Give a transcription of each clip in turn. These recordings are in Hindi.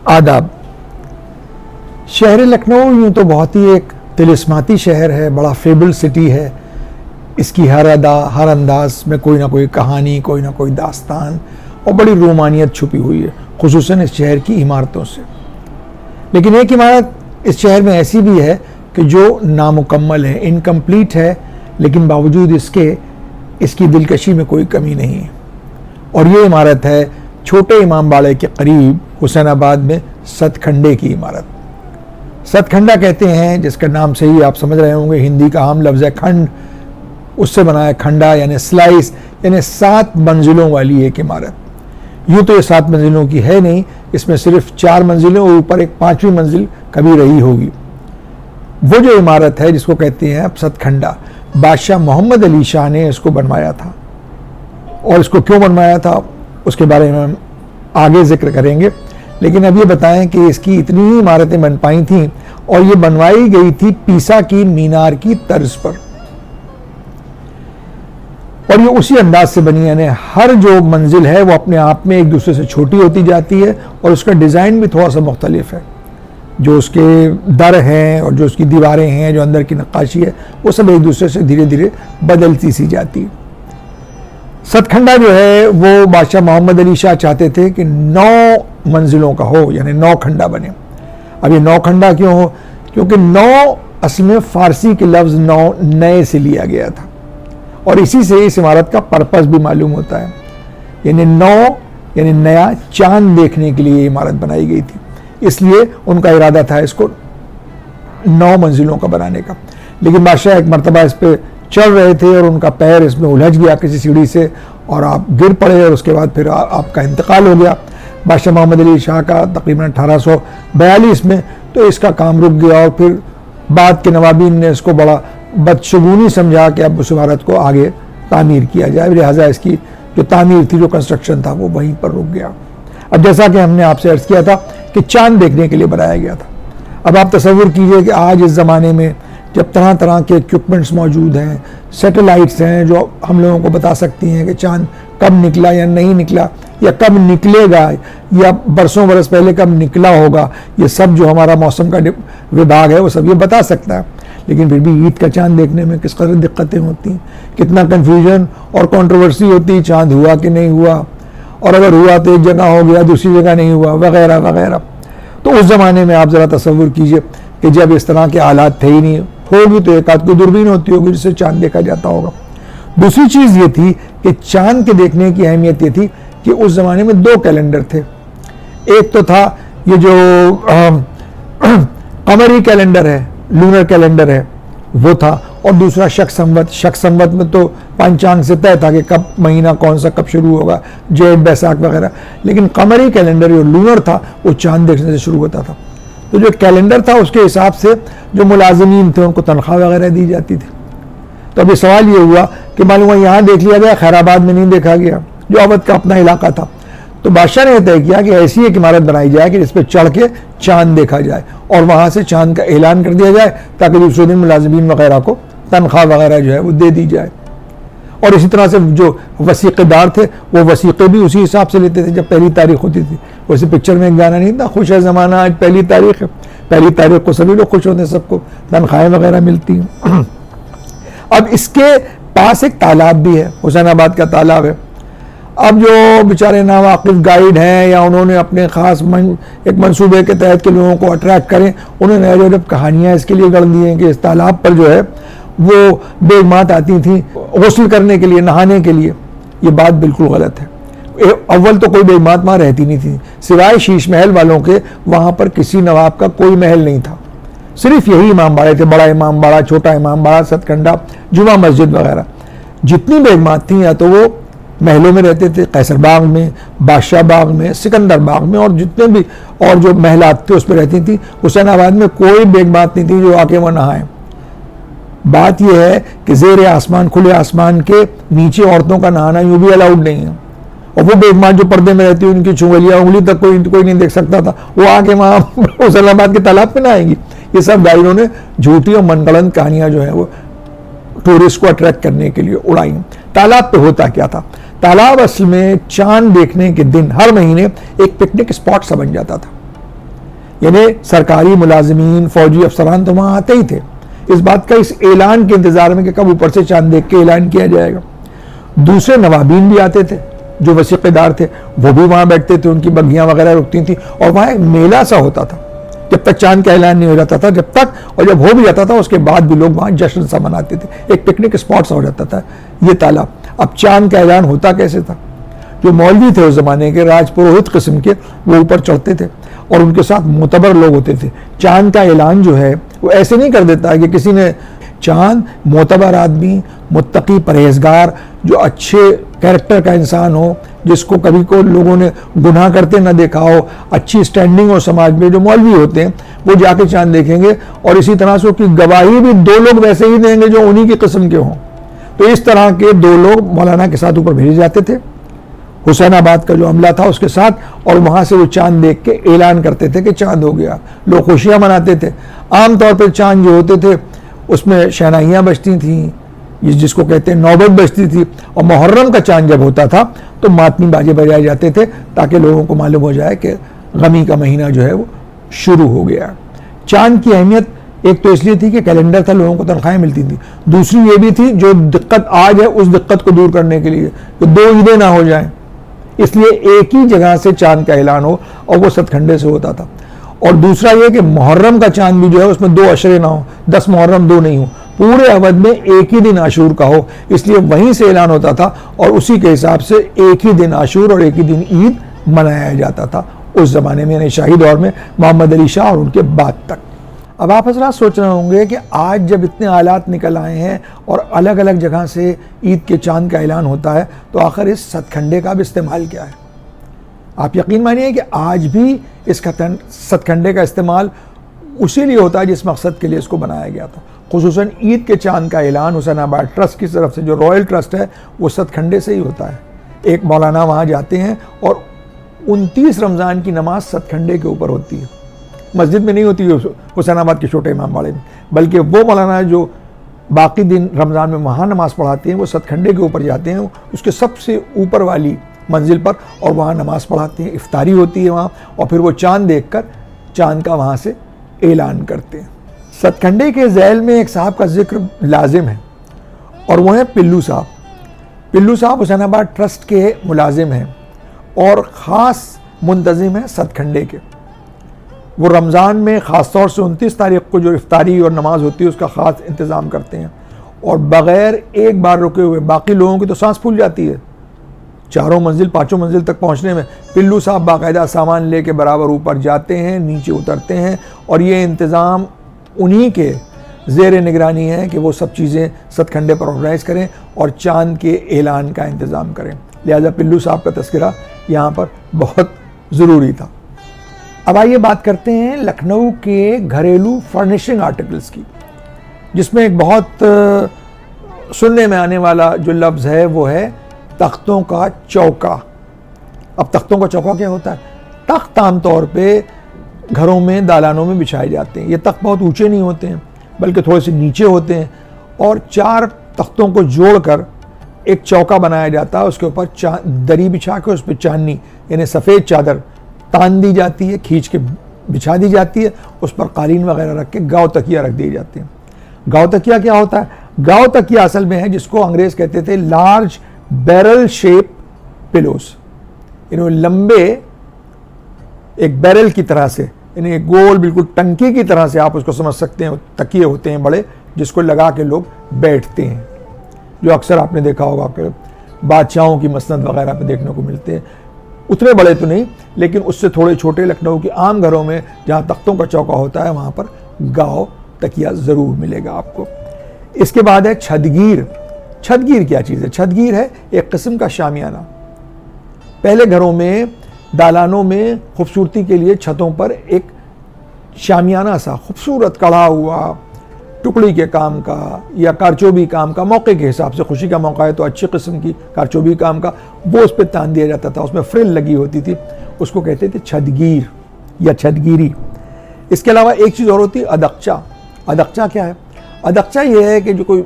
आदाब। शहर लखनऊ यूँ तो बहुत ही एक तिलिस्माती शहर है, बड़ा फेबल सिटी है। इसकी हर अदा हर अंदाज में कोई ना कोई कहानी, कोई ना कोई दास्तान और बड़ी रोमानियत छुपी हुई है, खुसूसन इस शहर की इमारतों से। लेकिन एक इमारत इस शहर में ऐसी भी है कि जो नामुकम्मल है, इनकम्प्लीट है, लेकिन बावजूद इसके इसकी दिलकशी में कोई कमी नहीं है। और ये इमारत है छोटे इमामबाड़े के करीब हुसैनाबाद में सतखंडे की इमारत। सतखंडा कहते हैं, जिसका नाम से ही आप समझ रहे होंगे, हिंदी का आम लफ्ज़ है खंड, उससे बना है खंडा यानी स्लाइस, यानी 7 मंजिलों वाली एक इमारत। यूँ तो ये 7 मंजिलों की है नहीं, इसमें सिर्फ 4 मंजिलें और ऊपर एक 5वीं मंजिल कभी रही होगी। वो जो इमारत है जिसको कहते हैं अब सतखंडा, बादशाह मोहम्मद अली शाह ने इसको बनवाया था। और इसको क्यों बनवाया था उसके बारे में हम आगे जिक्र करेंगे, लेकिन अब ये बताएं कि इसकी इतनी ही इमारतें बन पाई थीं और ये बनवाई गई थी पीसा की मीनार की तर्ज पर। और ये उसी अंदाज से बनी, यानी हर जो मंजिल है वो अपने आप में एक दूसरे से छोटी होती जाती है और उसका डिज़ाइन भी थोड़ा सा मुख्तलिफ है। जो उसके दर हैं और जो उसकी दीवारें हैं, जो अंदर की नक्काशी है, वो सब एक दूसरे से धीरे धीरे बदलती सी जाती है। सतखंडा जो है वो बादशाह मोहम्मद अली शाह चाहते थे कि 9 मंजिलों का हो, यानी 9 खंडा बने। अब ये 9 खंडा क्यों हो? क्योंकि 9 असल में फारसी के लफ्ज़ 9 नए से लिया गया था और इसी से इस इमारत का पर्पस भी मालूम होता है। यानी 9 यानी नया चांद देखने के लिए इमारत बनाई गई थी, इसलिए उनका इरादा था इसको 9 मंजिलों का बनाने का। लेकिन बादशाह एक मरतबा इस पर चल रहे थे और उनका पैर इसमें उलझ गया किसी सीढ़ी से और आप गिर पड़े और उसके बाद फिर आपका इंतकाल हो गया बादशाह मोहम्मद अली शाह का तकरीबन 1842 में। तो इसका काम रुक गया और फिर बाद के नवाबीन ने इसको बड़ा बदशगुनी समझा कि अब उस इमारत को आगे तामीर किया जाए, लिहाजा इसकी जो तामीर थी, जो कंस्ट्रक्शन था, वो वहीं पर रुक गया। अब जैसा कि हमने आपसे अर्ज़ किया था कि चांद देखने के लिए बनाया गया था। अब आप तसव्वुर कीजिए कि आज इस ज़माने में जब तरह तरह के इक्विपमेंट्स मौजूद हैं, सैटेलाइट्स हैं जो हम लोगों को बता सकती हैं कि चांद कब निकला या नहीं निकला, या कब निकलेगा, या बरसों बरस पहले कब निकला होगा, ये सब जो हमारा मौसम का विभाग है वो सब ये बता सकता है। लेकिन फिर भी ईद का चांद देखने में किस कदर दिक्कतें होती हैं, कितना कन्फ्यूजन और कंट्रोवर्सी होती है, चांद हुआ कि नहीं हुआ, और अगर हुआ तो एक जगह हो गया, दूसरी जगह नहीं हुआ, वगैरह वगैरह। तो उस ज़माने में आप ज़रा तसव्वुर कीजिए कि जब इस तरह के हालात थे ही नहीं, होगी तो एक आध कोई दूरबीन होती होगी जिससे चांद देखा जाता होगा। दूसरी चीज़ ये थी कि चांद के देखने की अहमियत ये थी कि उस ज़माने में 2 कैलेंडर थे। एक तो था ये जो कमरी कैलेंडर है, लूनर कैलेंडर है, वो था, और दूसरा शक संवत। शक संवत में तो पंचांग से तय था कि कब महीना कौन सा कब शुरू होगा, जेठ बैसाख वगैरह। लेकिन कमरी कैलेंडर जो लूनर था वो चांद देखने से शुरू होता था। तो जो कैलेंडर था उसके हिसाब से जो मुलाजिमीन थे उनको तनख्वाह वगैरह दी जाती थी। तो अभी सवाल ये हुआ कि मालूम हुआ यहाँ देख लिया गया, खैराबाद में नहीं देखा गया, जो अवध का अपना इलाका था। तो बादशाह ने तय किया कि ऐसी एक इमारत बनाई जाए कि जिस पर चढ़ के चांद देखा जाए और वहाँ से चांद का ऐलान कर दिया जाए ताकि दूसरे दिन मुलाजिमीन वगैरह को तनख्वाह वगैरह जो है वो दे दी जाए। और इसी तरह से जो वसीक़ेदार थे वो वसीक़े भी उसी हिसाब से लेते थे जब पहली तारीख होती थी। वैसे पिक्चर में एक गाना नहीं था, खुश है ज़माना आज पहली तारीख है, पहली तारीख को सभी लोग खुश होते हैं, सबको तनख्वाहें वगैरह मिलती हैं। अब इसके पास एक तालाब भी है, हुसैनाबाद का तालाब है। अब जो बेचारे नावाकिफ गाइड हैं या उन्होंने अपने ख़ास एक मंसूबे के तहत के लोगों को अट्रैक्ट करें, उन्होंने अजब कहानियाँ इसके लिए गढ़ दी हैं कि इस तालाब पर जो है वो बेगमात आती थी गुस्ल करने के लिए, नहाने के लिए। ये बात बिल्कुल गलत है। अव्वल तो कोई बेगमात वहाँ रहती नहीं थी, सिवाय शीश महल वालों के वहाँ पर किसी नवाब का कोई महल नहीं था, सिर्फ यही इमामबाड़े थे, बड़ा इमामबाड़ा, छोटा इमामबाड़ा, सतखंडा, जुमा मस्जिद वगैरह। जितनी बेगमात थी या तो वो महलों में रहते थे, कैसर बाग में, बादशाह बाग में, सिकंदर बाग में, और जितने भी और जो महलात थे उस पर रहती थी। हुसैनाबाद में कोई बेगमात नहीं थी जो आके वहाँ नहाए। बात यह है कि ज़ेर आसमान, खुले आसमान के नीचे औरतों का नहाना यूँ भी अलाउड नहीं है। और वो बेगमात जो पर्दे में रहती है उनकी चुंगलियाँ उंगली तक कोई नहीं देख सकता था, वो आके वहाँ हुसैनाबाद के तालाब पे नहाएंगी। ये सब गाइडों ने झूठी और मनगढ़ंत कहानियाँ जो है वो टूरिस्ट को अट्रैक्ट करने के लिए उड़ाई। तालाब पे होता क्या था? तालाब असल में चांद देखने के दिन हर महीने एक पिकनिक स्पॉट सा बन जाता था। यानी सरकारी मुलाजमीन, फौजी अफसरान तो वहाँ आते ही थे, इस बात का, इस ऐलान के इंतज़ार में कि कब ऊपर से चांद देख के ऐलान किया जाएगा। दूसरे नवाबीन भी आते थे जो वसीक़ेदार थे, वो भी वहाँ बैठते थे, उनकी बग्घियाँ वगैरह रुकती थी, और वहाँ एक मेला सा होता था जब तक चांद का ऐलान नहीं हो जाता था, जब तक, और जब हो भी जाता था उसके बाद भी लोग वहाँ जश्न सा मनाते थे, एक पिकनिक स्पॉट सा हो जाता था ये तालाब। अब चांद का ऐलान होता कैसे था? जो मौलवी थे उस ज़माने के, राजपुरोहित किस्म के, वो ऊपर चढ़ते थे और उनके साथ मोतबर लोग होते थे। चांद का ऐलान जो है वो ऐसे नहीं कर देता है कि किसी ने, चांद मोतबर आदमी, मुत्तकी, परहेजगार, जो अच्छे कैरेक्टर का इंसान हो, जिसको कभी को लोगों ने गुनाह करते ना देखा हो, अच्छी स्टैंडिंग हो समाज में, जो मौलवी होते हैं वो जाके चांद देखेंगे, और इसी तरह से उसकी गवाही भी दो लोग वैसे ही देंगे जो उन्हीं की किस्म के हों। तो इस तरह के दो लोग मौलाना के साथ ऊपर भेजे जाते थे, हुसैनाबाद का जो हमला था उसके साथ, और वहाँ से वो चांद देख के ऐलान करते थे कि चांद हो गया। लोग खुशियाँ मनाते थे। आमतौर पर चांद जो होते थे उसमें शहनाइयाँ बजती थीं, ये जिसको कहते हैं नौबत बजती थी, और मुहर्रम का चांद जब होता था तो मातमी बाजे बजाए जाते थे ताकि लोगों को मालूम हो जाए कि गमी का महीना जो है वो शुरू हो गया। चांद की अहमियत एक तो इसलिए थी कि कैलेंडर था, लोगों को तनख्वाहें मिलती थी। दूसरी ये भी थी, जो दिक्कत आज है उस दिक्कत को दूर करने के लिए कि दो ईदें ना हो जाएं, इसलिए एक ही जगह से चांद का ऐलान हो, और वो सतखंडे से होता था। और दूसरा ये कि मुहर्रम का चांद भी जो है उसमें 2 अशरे ना हो, 10 मुहर्रम 2 नहीं हो, पूरे अवध में एक ही दिन आशूर का हो, इसलिए वहीं से ऐलान होता था, और उसी के हिसाब से एक ही दिन आशूर और एक ही दिन ईद मनाया जाता था उस ज़माने में, यानी शाही दौर में, मोहम्मद अली शाह और उनके बाद तक। अब आप हज़रात सोच रहे होंगे कि आज जब इतने आलात निकल आए हैं और अलग अलग जगह से ईद के चांद का ऐलान होता है, तो आखिर इस सतखंडे का भी इस्तेमाल क्या है? आप यकीन मानिए कि आज भी इस सतखंडे का इस्तेमाल उसी लिए होता है जिस मकसद के लिए इसको बनाया गया था। खुसूसन ईद के चांद का ऐलान हुसैनाबाद ट्रस्ट की तरफ से, जो रॉयल ट्रस्ट है, वो सतखंडे से ही होता है। एक मौलाना वहाँ जाते हैं और 29 रमज़ान की नमाज सतखंडे के ऊपर होती है, मस्जिद में नहीं होती है हुसैनाबाद के छोटे इमाम बाड़े में, बल्कि वो मौलाना जो बाकी दिन रमज़ान में वहाँ नमाज़ पढ़ाते हैं वो सतखंडे के ऊपर जाते हैं, उसके सबसे ऊपर वाली मंजिल पर, और वहाँ नमाज़ पढ़ाते हैं, इफ्तारी होती है वहाँ, और फिर वो चांद देखकर चांद का वहाँ से ऐलान करते हैं। सतखंडे के झैल में एक साहब का जिक्र लाजिम है, और वो है पिल्लू साहब। पिल्लू साहब हुसैनाबाद ट्रस्ट के मुलाजिम हैं और ख़ास मुंतज़िम हैं सतखंडे के। वो रमज़ान में ख़ास तौर से 29 तारीख़ को जो इफ्तारी और नमाज होती है उसका ख़ास इंतज़ाम करते हैं, और बग़ैर एक बार रुके हुए, बाकी लोगों की तो सांस फूल जाती है, 4 मंजिल 5 मंजिल तक पहुंचने में, पिल्लू साहब बाकायदा सामान लेके बराबर ऊपर जाते हैं, नीचे उतरते हैं, और ये इंतज़ाम उन्हीं के ज़ेर निगरानी है कि वो सब चीज़ें सतखंडे पर ऑर्गेनाइज़ करें और चांद के ऐलान का इंतज़ाम करें। लिहाजा पिल्लू साहब का तज़किरा यहाँ पर बहुत ज़रूरी था। अब आइए बात करते हैं लखनऊ के घरेलू फर्निशिंग आर्टिकल्स की, जिसमें एक बहुत सुनने में आने वाला जो लफ्ज़ है वो है तख्तों का चौका। अब तख्तों का चौका क्या होता है? तख्त आमतौर पे घरों में, दालानों में बिछाए जाते हैं। ये तख्त बहुत ऊंचे नहीं होते हैं, बल्कि थोड़े से नीचे होते हैं, और 4 तख्तों को जोड़कर एक चौका बनाया जाता है। उसके ऊपर दरी बिछा के उस पर चांदनी यानी सफ़ेद चादर तान दी जाती है, खींच के बिछा दी जाती है, उस पर कालीन वगैरह रख के गाँव तकिया रख दिए जाते हैं। गाँव तकिया क्या होता है? गाँव तकिया असल में है जिसको अंग्रेज़ कहते थे लार्ज बैरल शेप पिलोस, यानी लंबे एक बैरल की तरह से, यानी गोल बिल्कुल टंकी की तरह से आप उसको समझ सकते हैं। तकिए होते हैं बड़े जिसको लगा के लोग बैठते हैं, जो अक्सर आपने देखा होगा आपके बादशाहों की मसनद वगैरह पे देखने को मिलते हैं। उतने बड़े तो नहीं, लेकिन उससे थोड़े छोटे लखनऊ के आम घरों में जहाँ तख्तों का चौका होता है वहाँ पर गाँव तकिया ज़रूर मिलेगा आपको। इसके बाद है छतगीर। छतगीर क्या चीज़ है? छतगीर है एक किस्म का शामियाना। पहले घरों में, दालानों में खूबसूरती के लिए छतों पर एक शामियाना सा खूबसूरत कढ़ा हुआ टुकड़ी के काम का या कारचोबी काम का, मौके के हिसाब से, खुशी का मौका है तो अच्छी किस्म की कारचोबी काम का, वो उस पर तान दिया जाता था, उसमें फ्रिल लगी होती थी, उसको कहते थे छतगीर या छतगीरी। इसके अलावा एक चीज़ और होती है अदक्चा। अदक्चा क्या है? अदक्चा ये है कि जो कोई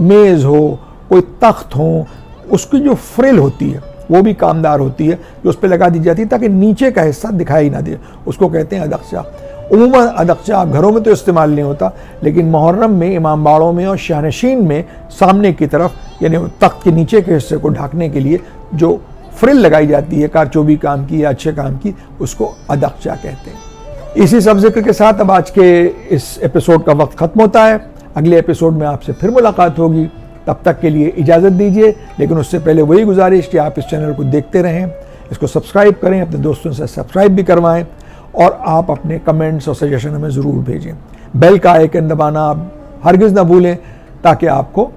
मेज़ हो, कोई तख्त हो, उसकी जो फ्रिल होती है वो भी कामदार होती है जो उस पर लगा दी जाती है ताकि नीचे का हिस्सा दिखाई ना दे, उसको कहते हैं अदक्चा। उमूमन अदक्चा घरों में तो इस्तेमाल नहीं होता, लेकिन मुहर्रम में इमाम बाड़ों में और शाहनशीन में सामने की तरफ यानी तख्त के नीचे के हिस्से को ढकने के लिए जो फ्रिल लगाई जाती है कारचोबी काम की या अच्छे काम की, उसको अदक्चा कहते हैं। इसी सब जिक्र के साथ अब आज के इस एपिसोड का वक्त ख़त्म होता है। अगले एपिसोड में आपसे फिर मुलाकात होगी, तब तक के लिए इजाज़त दीजिए। लेकिन उससे पहले वही गुजारिश कि आप इस चैनल को देखते रहें, इसको सब्सक्राइब करें, अपने दोस्तों से सब्सक्राइब भी करवाएं और आप अपने कमेंट्स और सजेशन हमें ज़रूर भेजें। बेल का आइकन दबाना आप हरगिज़ ना भूलें ताकि आपको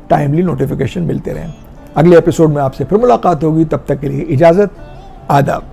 टाइमली नोटिफिकेशन मिलते रहें। अगले एपिसोड में आपसे फिर मुलाकात होगी, तब तक के लिए इजाज़त, आदाब।